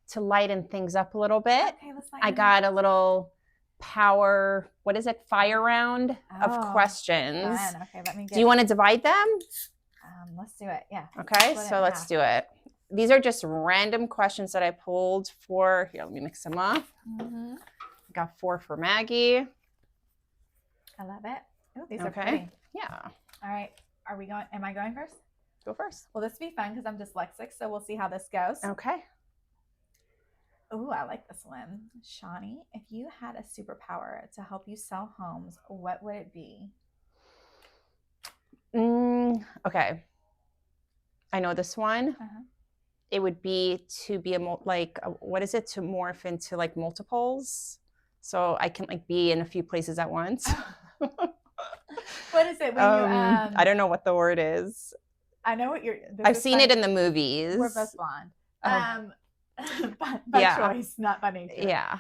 to lighten things up a little bit. Okay, let's I got a little power, what is it, fire round of questions. Fun. Okay, let me get. Do you want to divide them? Let's do it. Yeah. Okay, so let's do it. These are just random questions that I pulled for. Here, let me mix them up. Mm-hmm. Got 4 for Maggie. I love it. Oh, these are pretty. Yeah. All right. Are we going? Am I going first? Go first. Well, this will be fun because I'm dyslexic, so we'll see how this goes. Okay. Oh, I like this one. Shani, if you had a superpower to help you sell homes, what would it be? Okay. I know this one. It would be to be what is it? To morph into like multiples. So I can like be in a few places at once. What is it when you I don't know what the word is. I know what I've seen it in the movies. We're both blonde. By choice, not by nature. Yeah.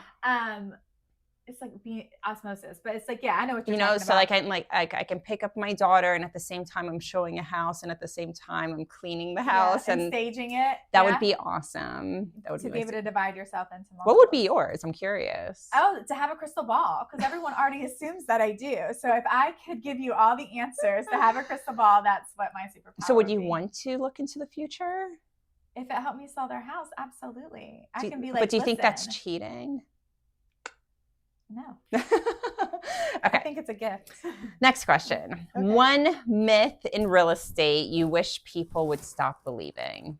It's like being osmosis, but it's like, yeah, I know what you're talking about. So I can pick up my daughter, and at the same time I'm showing a house, and at the same time I'm cleaning the house and staging it. That would be awesome. That would be able to divide yourself into multiples. What would be yours? I'm curious. Oh, to have a crystal ball, because everyone already assumes that I do. So if I could give you all the answers to have a crystal ball, that's what my superpower. So would you want to look into the future? If it helped me sell their house, absolutely. I can be like, but do you think that's cheating? No. Okay. I think it's a gift. Next question. Okay. One myth in real estate you wish people would stop believing.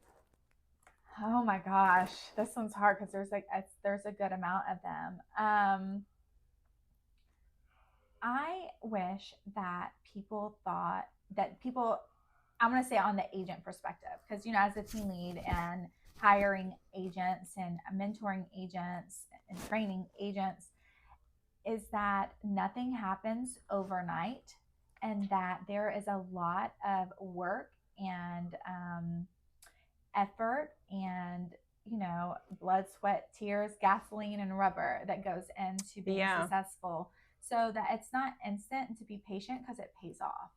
Oh my gosh. This one's hard because there's a good amount of them. I wish that people thought that I'm going to say on the agent perspective, because, as a team lead and hiring agents and mentoring agents and training agents, is that nothing happens overnight, and that there is a lot of work and effort and, blood, sweat, tears, gasoline, and rubber that goes into being successful, so that it's not instant, and to be patient because it pays off.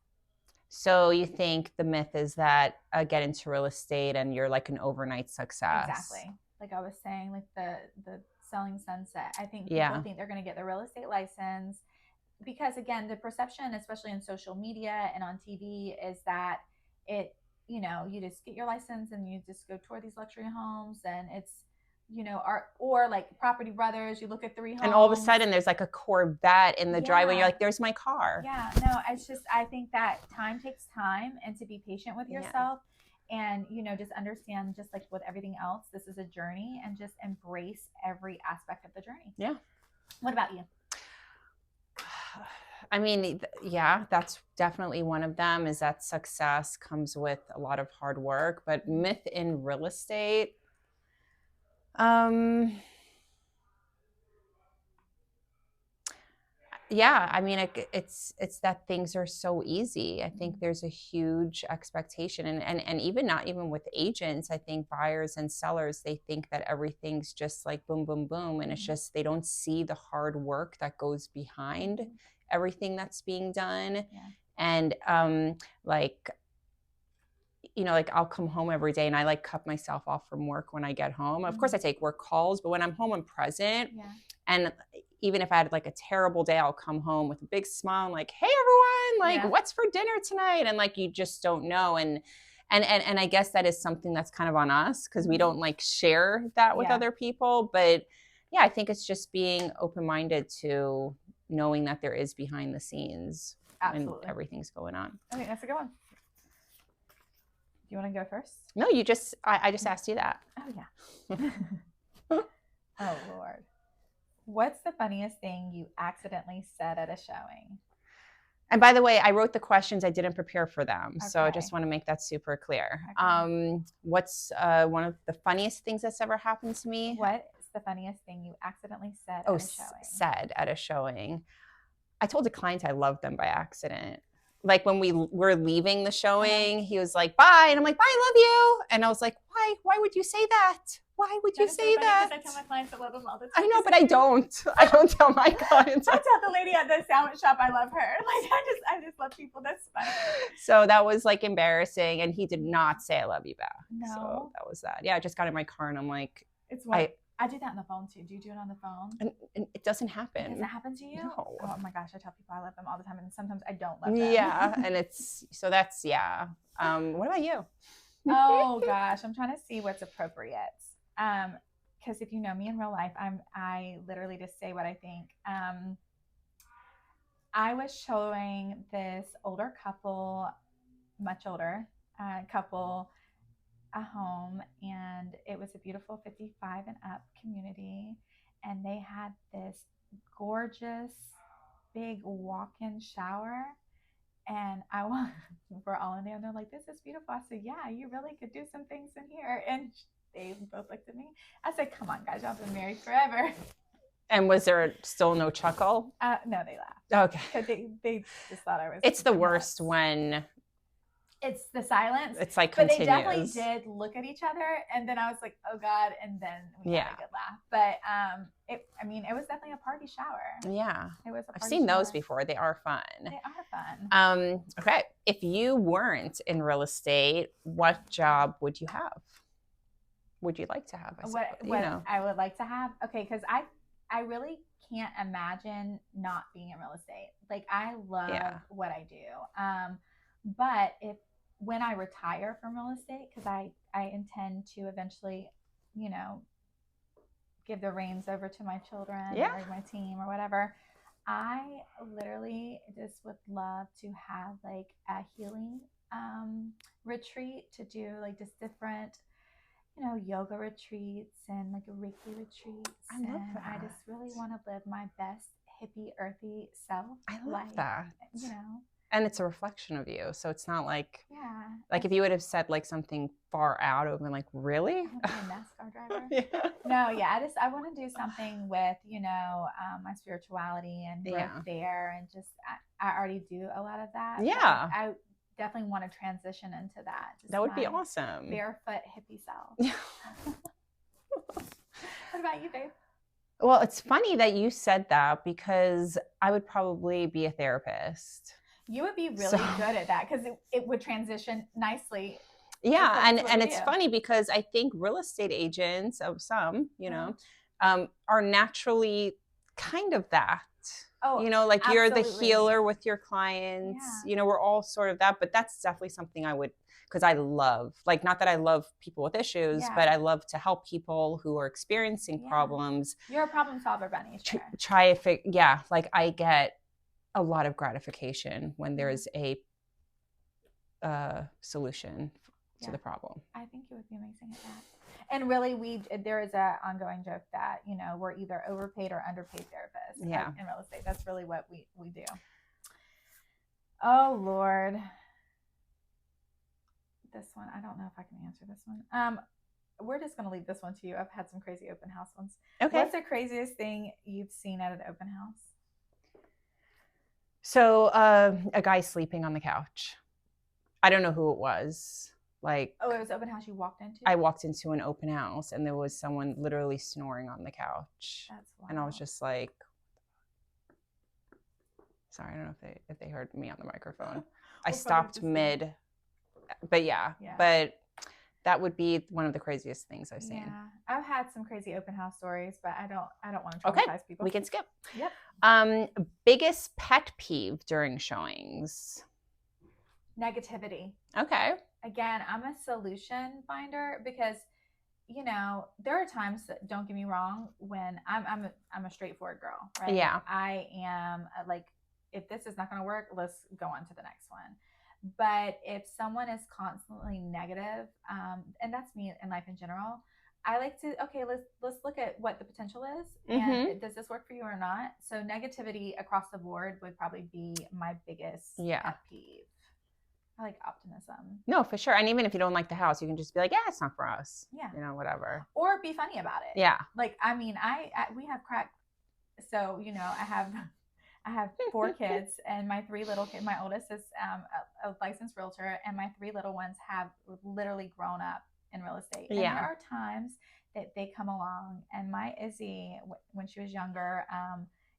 So you think the myth is that get into real estate and you're like an overnight success? Exactly. Like I was saying, like the selling sunset. I think people think they're going to get the real estate license because, again, the perception, especially in social media and on TV, is that you just get your license and you just go tour these luxury homes, and it's, or like Property Brothers, you look at 3 homes. And all of a sudden there's like a Corvette in the driveway. You're like, there's my car. Yeah, no, I think that time takes time, and to be patient with yourself. And, just understand, just like with everything else, this is a journey, and just embrace every aspect of the journey. Yeah. What about you? I mean, yeah, that's definitely one of them, is that success comes with a lot of hard work. But myth in real estate, yeah, I mean, it's that things are so easy. I think there's a huge expectation, and even not even with agents, I think buyers and sellers, they think that everything's just like boom, boom, boom. And it's just, they don't see the hard work that goes behind everything that's being done. Yeah. And like I'll come home every day and I like cut myself off from work when I get home. Of course I take work calls, but when I'm home, I'm present. Yeah. And even if I had like a terrible day, I'll come home with a big smile and like, hey everyone, like what's for dinner tonight? And like, you just don't know. And I guess that is something that's kind of on us, because we don't like share that with other people. But yeah, I think it's just being open-minded to knowing that there is behind the scenes when everything's going on. I think that's a good one. Do you want to go first? No, I just asked you that. Oh yeah. Oh Lord. What's the funniest thing you accidentally said at a showing? And by the way, I wrote the questions. I didn't prepare for them. Okay. So I just want to make that super clear. Okay. What's one of the funniest things that's ever happened to me? What is the funniest thing you accidentally said at a showing? Said at a showing. I told a client I loved them by accident. Like when we were leaving the showing, he was like, bye. And I'm like, bye, I love you. And I was like, why? Why would you say that? Why would you say that? I tell my clients I love them all the time. I know, but I don't. I don't tell my clients. I tell the lady at the sandwich shop I love her. Like I just love people. That's funny. So that was like embarrassing, and he did not say I love you back. No. So that was that. Yeah, I just got in my car and I'm like, I do that on the phone too. Do you do it on the phone? And it doesn't happen. It doesn't happen to you? No. Oh my gosh, I tell people I love them all the time, and sometimes I don't love them. Yeah, and that's yeah. What about you? Oh gosh, I'm trying to see what's appropriate. Because if you know me in real life, I literally just say what I think. I was showing this older couple, much older couple, a home, and it was a beautiful 55 and up community, and they had this gorgeous big walk-in shower, and we're all in there, and they're like, "This is beautiful." I said, "Yeah, you really could do some things in here." And they both looked at me. I said, "Come on, guys, y'all been married forever." And was there still no chuckle? No, they laughed. Okay. They just thought I was. It's the worst when it's the silence. It's like continues. continues. But they definitely did look at each other, and then I was like, "Oh God!" And then we had a good laugh. But it was definitely a party shower. Yeah, it was. I've seen those before. They are fun. They are fun. Okay, if you weren't in real estate, what job would you have? Would you like to have? I would like to have. Okay, because I really can't imagine not being in real estate. Like, I love what I do. But when I retire from real estate, because I intend to eventually, give the reins over to my children or my team or whatever, I literally just would love to have like a healing retreat to do, like just different yoga retreats and like Reiki retreats. I love that. I just really want to live my best hippie, earthy self. I love that. You know. And it's a reflection of you. So it's not like, yeah. Like if you would have said like something far out, I would have been like, really? I want to be a NASCAR driver. No, yeah. I want to do something with, my spirituality and growth there. And just, I already do a lot of that. Yeah. I definitely want to transition into that. That would be awesome. Barefoot hippie self. What about you, babe? Well, it's funny that you said that because I would probably be a therapist. You would be really good at that because it would transition nicely. Yeah, and it's funny because I think real estate agents, some, are naturally kind of that. Oh, like absolutely. You're the healer with your clients. Yeah. We're all sort of that, but that's definitely something I would, because I love, like, not that I love people with issues, but I love to help people who are experiencing problems. You're a problem solver, Bunny. Try to figure, like I get a lot of gratification when there's a solution to the problem. I think you would be amazing at that. And really, there is an ongoing joke that, we're either overpaid or underpaid therapists in real estate. That's really what we do. Oh, Lord. This one, I don't know if I can answer this one. We're just going to leave this one to you. I've had some crazy open house ones. Okay. What's the craziest thing you've seen at an open house? So a guy sleeping on the couch. I don't know who it was. Like, it was open house you walked into? I walked into an open house and there was someone literally snoring on the couch. That's wild. And I was just like, sorry, I don't know if they heard me on the microphone. I stopped mid, but but that would be one of the craziest things I've seen. Yeah, I've had some crazy open house stories, but I don't want to traumatize people. We can skip. Yep. Biggest pet peeve during showings? Negativity. Okay. Again, I'm a solution finder because, there are times that, don't get me wrong, when I'm a straightforward girl, right? Yeah. I am like, if this is not going to work, let's go on to the next one. But if someone is constantly negative, and that's me in life in general, I like to, let's look at what the potential is, and does this work for you or not? So negativity across the board would probably be my biggest pet peeve. I like optimism. No, for sure. And even if you don't like the house, you can just be like, it's not for us. Yeah. Whatever. Or be funny about it. Yeah. Like, I mean, we have crack. So, I have 4 kids, and my 3 little kids, my oldest is a licensed realtor, and my 3 little ones have literally grown up in real estate. And there are times that they come along, and my Izzy, when she was younger,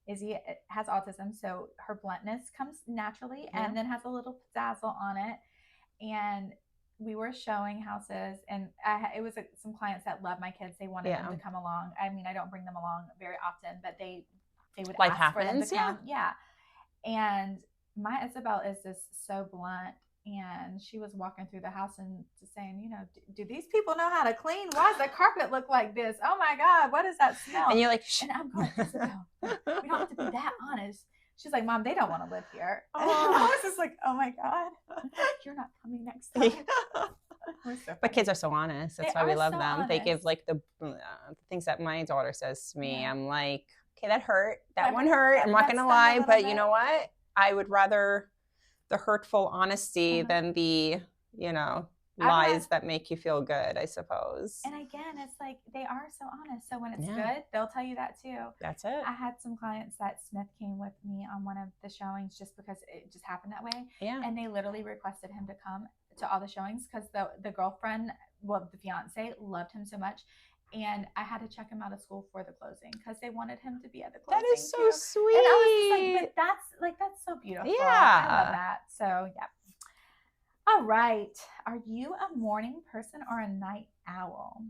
Izzy has autism, so her bluntness comes naturally and then has a little dazzle on it. And we were showing houses, and it was some clients that love my kids. They wanted them to come along. I mean, I don't bring them along very often, but they would Life ask happens, for them to come. Yeah. And my Isabel is just so blunt. And she was walking through the house and just saying, you know, do these people know how to clean? Why does the carpet look like this? Oh my God, what is that smell? And you're like, and I'm going, Isabel, we don't have to be that honest. She's like, Mom, they don't want to live here. And I was just like, oh my God, you're not coming next time. But kids are so honest. That's why we love them. Honest. They give like the things that my daughter says to me. I'm like, okay, that hurt. That one hurt. I'm not going to lie. But you know what? I would rather the hurtful honesty than the, lies that make you feel good, I suppose. And again, it's like they are so honest. So when it's good, they'll tell you that too. That's it. I had some clients that Smith came with me on one of the showings just because it just happened that way. Yeah. And they literally requested him to come to all the showings because the girlfriend, well, the fiance loved him so much. And I had to check him out of school for the closing because they wanted him to be at the closing. That is so sweet. And I was just like, but that's so beautiful. Yeah. I love that. So yeah. All right. Are you a morning person or a night owl?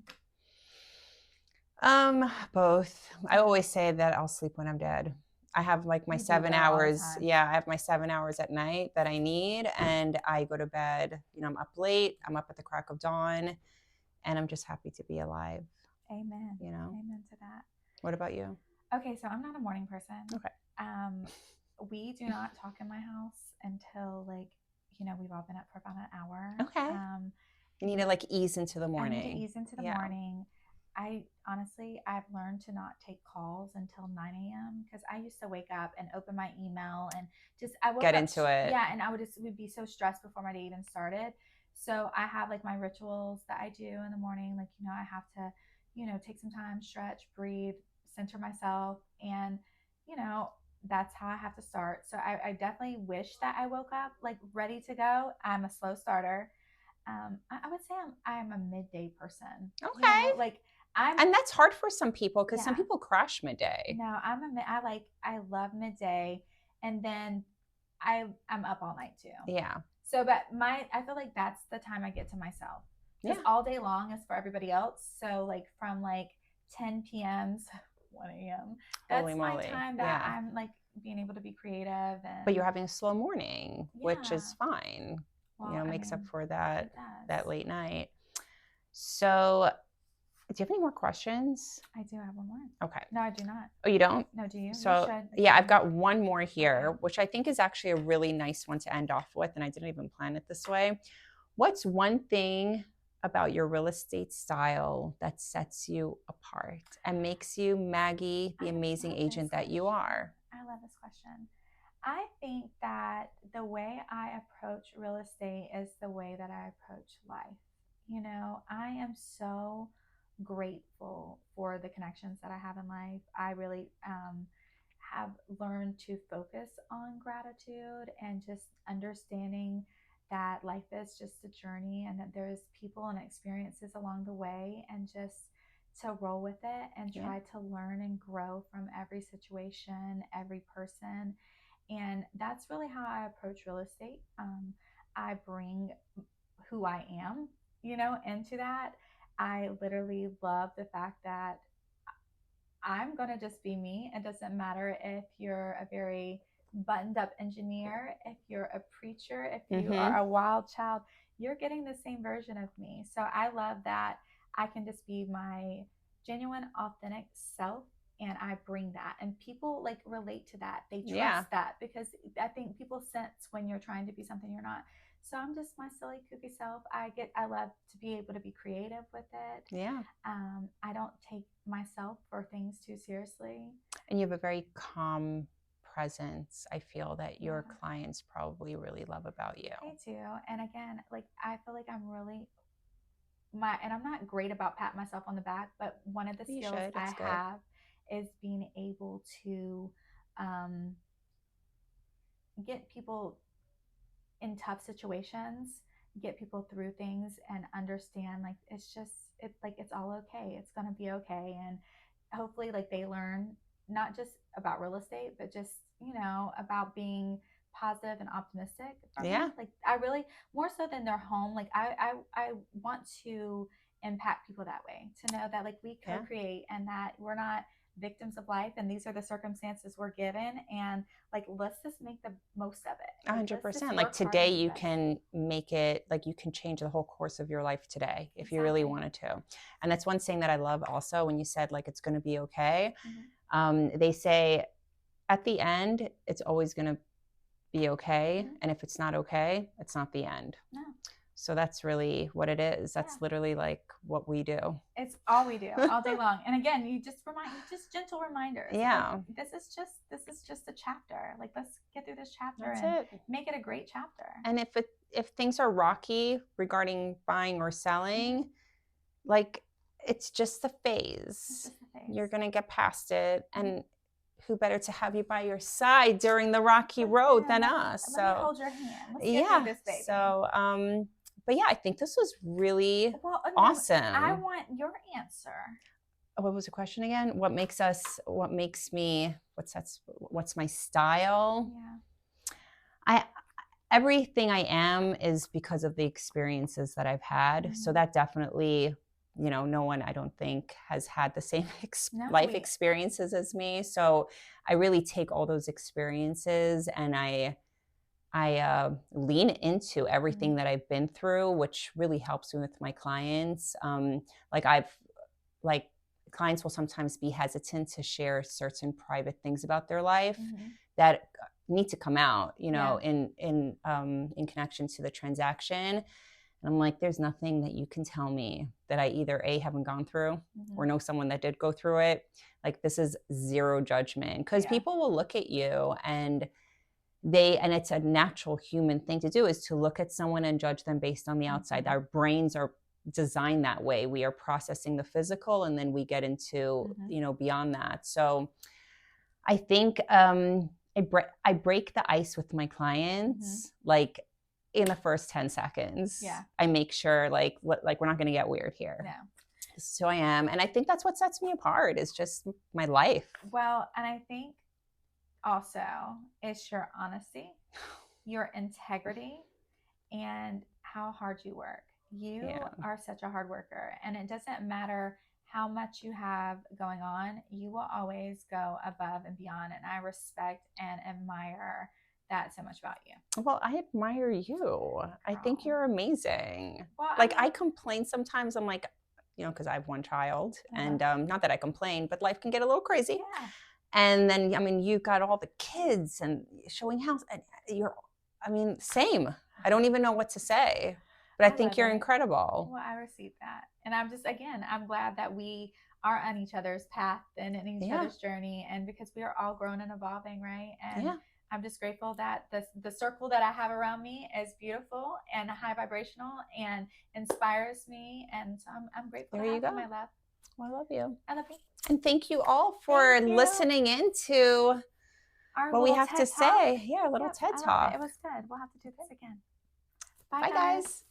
Both. I always say that I'll sleep when I'm dead. I have like my 7 hours. Yeah, I have my 7 hours at night that I need, and I go to bed. I'm up late. I'm up at the crack of dawn, and I'm just happy to be alive. Amen. Amen to that. What about you? Okay, so I'm not a morning person. Okay. We do not talk in my house until we've all been up for about an hour. Okay. You need to like ease into the morning. I need to ease into the morning. I've learned to not take calls until 9 a.m. because I used to wake up and open my email and I would get into it. Yeah, and I would be so stressed before my day even started. So I have like my rituals that I do in the morning. Like, I have to, take some time, stretch, breathe, center myself. And, that's how I have to start. So I definitely wish that I woke up like ready to go. I'm a slow starter. I would say I'm a midday person. Okay. And that's hard for some people because some people crash midday. No, I love midday, and then I'm up all night too. Yeah. So, but I feel like that's the time I get to myself. Because all day long is for everybody else. So like from like 10 p.m. to 1 a.m. That's my time that I'm like being able to be creative. But you're having a slow morning, which is fine. Well, makes up for that late night. So do you have any more questions? I do have one more. Okay. No, I do not. Oh, you don't? No, do you? So I've got one more here, which I think is actually a really nice one to end off with, and I didn't even plan it this way. What's one thing about your real estate style that sets you apart and makes you Maggie, the amazing agent that you are? I love this question. I think that the way I approach real estate is the way that I approach life. I am so grateful for the connections that I have in life. I really have learned to focus on gratitude and just understanding that life is just a journey and that there's people and experiences along the way, and just to roll with it and try to learn and grow from every situation, every person. And that's really how I approach real estate. I bring who I am, into that. I literally love the fact that I'm going to just be me. It doesn't matter if you're a very buttoned up engineer, if you're a preacher, if you are a wild child, you're getting the same version of me. So I love that I can just be my genuine, authentic self, and I bring that, and people relate to that. They trust that, because I think people sense when you're trying to be something you're not. So I'm just my silly, kooky self. I love to be able to be creative with it. Yeah. I don't take myself or things too seriously. And you have a very calm presence. I feel that your clients probably really love about you. They do. And again, I feel like I'm really and I'm not great about patting myself on the back, but one of the skills I have is being able to get people in tough situations, get people through things, and understand it's all okay. It's gonna be okay. And hopefully they learn not just about real estate, but just about being positive and optimistic from Yeah. it. Like I really, more so than their home, like I want to impact people that way, to know that like we co-create and that we're not victims of life and these are the circumstances we're given, and like let's just make the most of it. Like, 100%. Like today you can make it, like you can change the whole course of your life today if you really wanted to. And that's one thing that I love also when you said like it's going to be okay. They say at the end it's always going to be okay, and if it's not okay, it's not the end. No. So that's really what it is. That's literally like what we do. It's all we do all day long. And again, you just gentle reminders. Yeah. Like, this is just a chapter. Like let's get through this chapter and make it a great chapter. And if things are rocky regarding buying or selling, like it's just a phase. You're going to get past it. And who better to have you by your side during the rocky road than us? Let me hold your hand. Let's get through this, baby. So, but yeah, I think this was really awesome. I want your answer. What was the question again? What's my style? Yeah. Everything I am is because of the experiences that I've had. So that definitely, no one I don't think has had the same life experiences as me. So I really take all those experiences and I lean into everything that I've been through, which really helps me with my clients. Clients will sometimes be hesitant to share certain private things about their life that need to come out, in connection to the transaction. And I'm like, there's nothing that you can tell me that I either haven't gone through or know someone that did go through it. Like this is zero judgment, because people will look at you and it's a natural human thing to do, is to look at someone and judge them based on the outside. Our brains are designed that way. We are processing the physical and then we get into, beyond that. So I think I break the ice with my clients, like in the first 10 seconds. Yeah. I make sure like we're not going to get weird here. No. This is who I am. And I think that's what sets me apart, is just my life. Well, and I think also it's your honesty, your integrity, and how hard you work. You are such a hard worker, and it doesn't matter how much you have going on, you will always go above and beyond. And I respect and admire that so much about you. Well, I admire you. I think you're amazing. Well, I complain sometimes. I'm like, because I have one child, and not that I complain, but life can get a little crazy. Yeah. And then, you got all the kids and showing house, and same. I don't even know what to say, but I think you're incredible. Well, I received that. And I'm glad that we are on each other's path and in each other's journey, and because we are all growing and evolving, right? And I'm just grateful that the circle that I have around me is beautiful and high vibrational and inspires me. And so I'm grateful to have you, my love. Well, I love you. I love you. And thank you all for listening into what we have to say. Yeah, a little TED Talk. It was good. We'll have to do this again. Bye, guys.